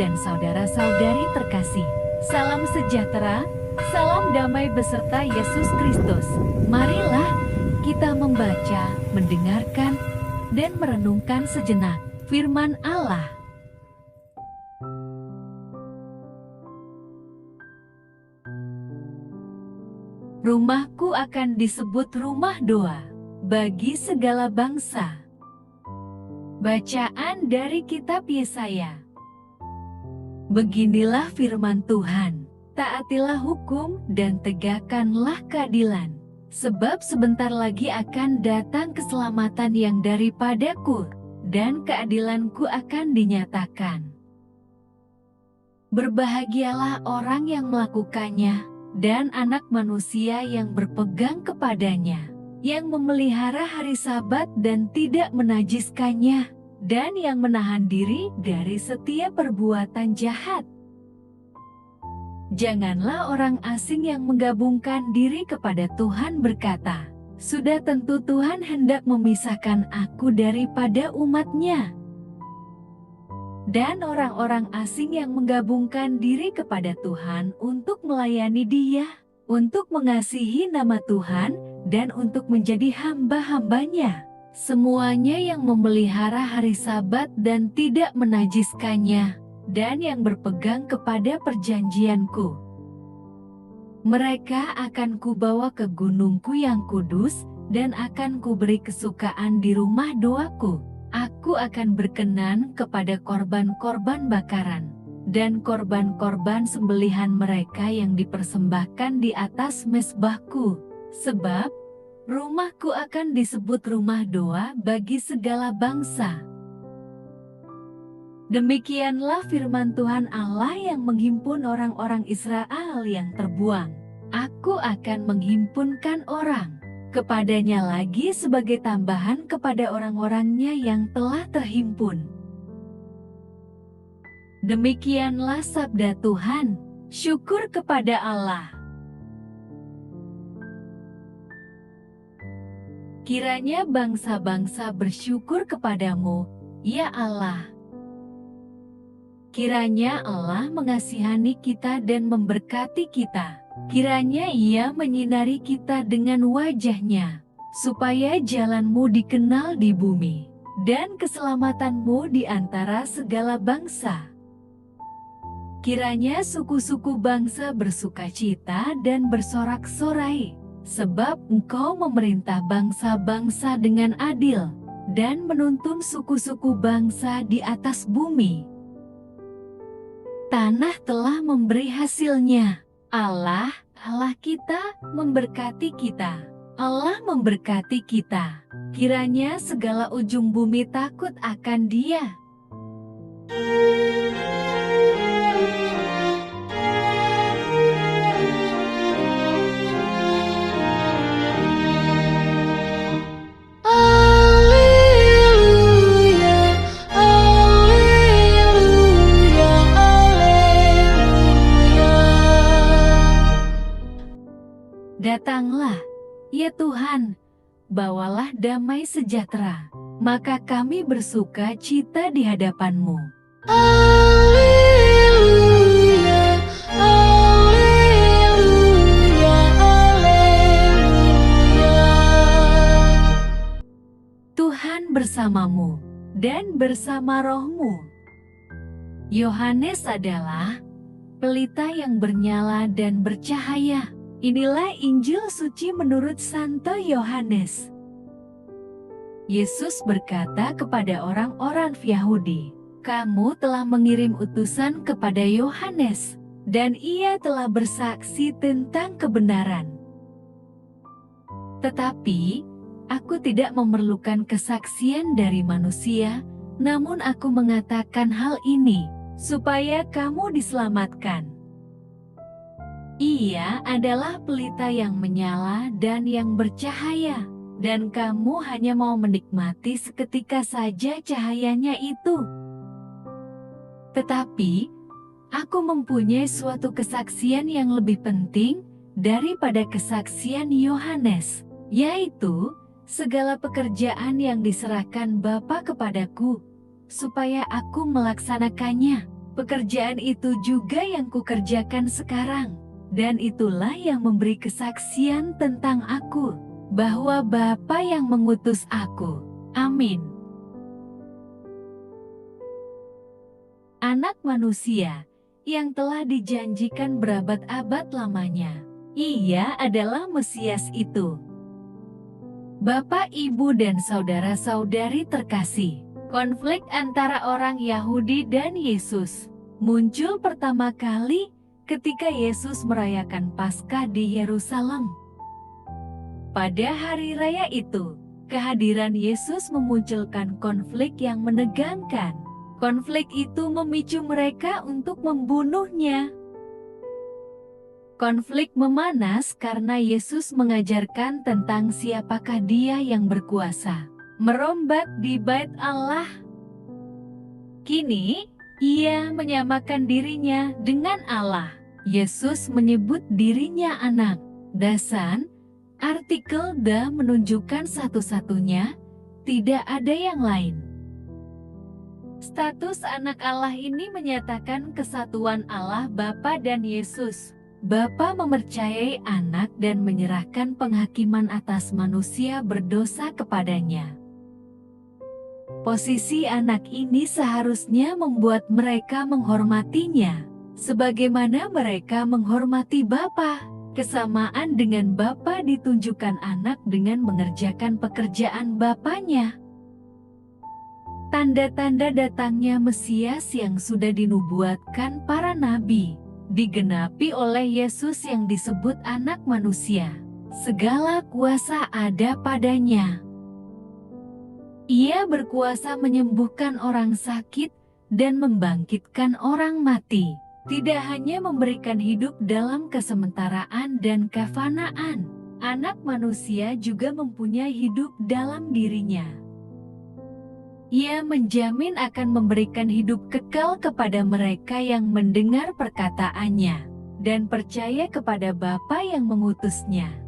dan saudara-saudari terkasih, salam sejahtera, salam damai beserta Yesus Kristus. Marilah kita membaca, mendengarkan, dan merenungkan sejenak firman Allah. Rumahku akan disebut rumah doa bagi segala bangsa. Bacaan dari kitab Yesaya. Beginilah firman Tuhan, taatilah hukum dan tegakkanlah keadilan, sebab sebentar lagi akan datang keselamatan yang daripadaku, dan keadilanku akan dinyatakan. Berbahagialah orang yang melakukannya, dan anak manusia yang berpegang kepadanya, yang memelihara hari Sabat dan tidak menajiskannya, dan yang menahan diri dari setiap perbuatan jahat. Janganlah orang asing yang menggabungkan diri kepada Tuhan berkata, "Sudah tentu Tuhan hendak memisahkan aku daripada umat-Nya." Dan orang-orang asing yang menggabungkan diri kepada Tuhan untuk melayani Dia, untuk mengasihi nama Tuhan, dan untuk menjadi hamba-hambanya, semuanya yang memelihara hari Sabat dan tidak menajiskannya, dan yang berpegang kepada perjanjianku. Mereka akan kubawa ke gunungku yang kudus, dan akan kuberi kesukaan di rumah doaku. Aku akan berkenan kepada korban-korban bakaran, dan korban-korban sembelihan mereka yang dipersembahkan di atas mezbahku. Sebab rumahku akan disebut rumah doa bagi segala bangsa. Demikianlah firman Tuhan Allah yang menghimpun orang-orang Israel yang terbuang. Aku akan menghimpunkan orang kepadanya lagi sebagai tambahan kepada orang-orangnya yang telah terhimpun. Demikianlah sabda Tuhan. Syukur kepada Allah. Kiranya bangsa-bangsa bersyukur kepadamu, ya Allah. Kiranya Allah mengasihani kita dan memberkati kita. Kiranya Ia menyinari kita dengan wajah-Nya, supaya jalan-Mu dikenal di bumi, dan keselamatan-Mu di antara segala bangsa. Kiranya suku-suku bangsa bersukacita dan bersorak-sorai, sebab Engkau memerintah bangsa-bangsa dengan adil, dan menuntun suku-suku bangsa di atas bumi. Tanah telah memberi hasilnya. Allah kita memberkati kita. Allah memberkati kita. Kiranya segala ujung bumi takut akan Dia. Datanglah, ya Tuhan, bawalah damai sejahtera, maka kami bersuka cita di hadapan-Mu. Alleluia, alleluia, alleluia. Tuhan bersamamu, dan bersama rohmu. Yohanes adalah pelita yang bernyala dan bercahaya. Inilah Injil suci menurut Santo Yohanes. Yesus berkata kepada orang-orang Yahudi, "Kamu telah mengirim utusan kepada Yohanes, dan ia telah bersaksi tentang kebenaran. Tetapi, aku tidak memerlukan kesaksian dari manusia, namun aku mengatakan hal ini, supaya kamu diselamatkan. Ia adalah pelita yang menyala dan yang bercahaya, dan kamu hanya mau menikmati seketika saja cahayanya itu. Tetapi, aku mempunyai suatu kesaksian yang lebih penting daripada kesaksian Yohanes, yaitu segala pekerjaan yang diserahkan Bapa kepadaku, supaya aku melaksanakannya. Pekerjaan itu juga yang kukerjakan sekarang, dan itulah yang memberi kesaksian tentang aku, bahwa Bapa yang mengutus aku. Amin. Anak manusia yang telah dijanjikan berabad-abad lamanya. Ia adalah Mesias itu. Bapak, Ibu, dan saudara-saudari terkasih, konflik antara orang Yahudi dan Yesus muncul pertama kali ketika Yesus merayakan Paskah di Yerusalem. Pada hari raya itu, kehadiran Yesus memunculkan konflik yang menegangkan. Konflik itu memicu mereka untuk membunuhnya. Konflik memanas karena Yesus mengajarkan tentang siapakah Dia yang berkuasa merombak di Bait Allah. Kini, Ia menyamakan dirinya dengan Allah. Yesus menyebut dirinya anak. Dasan, artikel "the" menunjukkan satu-satunya, tidak ada yang lain. Status anak Allah ini menyatakan kesatuan Allah Bapa dan Yesus. Bapa mempercayai anak dan menyerahkan penghakiman atas manusia berdosa kepadanya. Posisi anak ini seharusnya membuat mereka menghormatinya, sebagaimana mereka menghormati Bapa. Kesamaan dengan Bapa ditunjukkan anak dengan mengerjakan pekerjaan Bapanya. Tanda-tanda datangnya Mesias yang sudah dinubuatkan para nabi digenapi oleh Yesus yang disebut anak manusia. Segala kuasa ada padanya. Ia berkuasa menyembuhkan orang sakit dan membangkitkan orang mati. Tidak hanya memberikan hidup dalam kesementaraan dan kefanaan, anak manusia juga mempunyai hidup dalam dirinya. Ia menjamin akan memberikan hidup kekal kepada mereka yang mendengar perkataannya dan percaya kepada Bapa yang mengutusnya.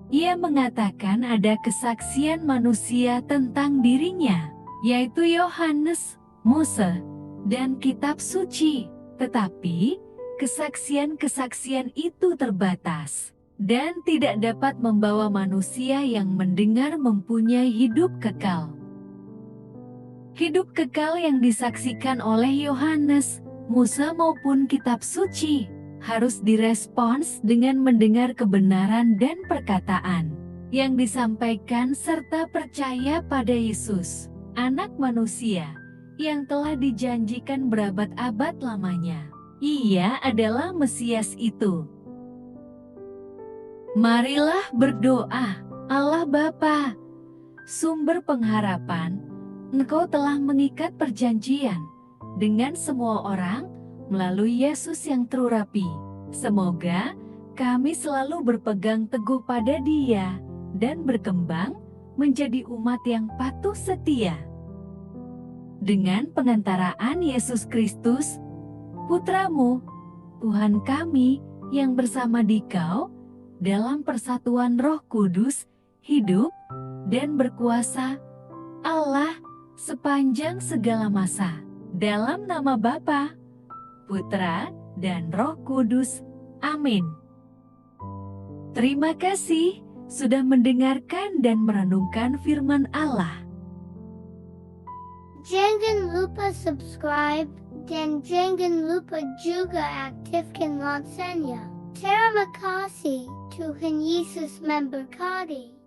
Ia mengatakan ada kesaksian manusia tentang dirinya, yaitu Yohanes, Musa, dan Kitab Suci. Tetapi, kesaksian-kesaksian itu terbatas dan tidak dapat membawa manusia yang mendengar mempunyai hidup kekal. Hidup kekal yang disaksikan oleh Yohanes, Musa maupun Kitab Suci harus direspons dengan mendengar kebenaran dan perkataan yang disampaikan serta percaya pada Yesus, anak manusia yang telah dijanjikan berabad-abad lamanya. Ia adalah Mesias itu. Marilah berdoa. Allah Bapa, sumber pengharapan, Engkau telah mengikat perjanjian dengan semua orang melalui Yesus yang terurapi. Semoga kami selalu berpegang teguh pada Dia dan berkembang menjadi umat yang patuh setia. Dengan pengantaraan Yesus Kristus, Putra-Mu, Tuhan kami yang bersama Dikau, dalam persatuan Roh Kudus, hidup dan berkuasa, Allah, sepanjang segala masa, dalam nama Bapa, Putra, dan Roh Kudus. Amin. Terima kasih sudah mendengarkan dan merenungkan firman Allah. Jangan lupa subscribe dan jangan lupa juga aktifkan loncengnya. Terima kasih, Tuhan Yesus memberkati.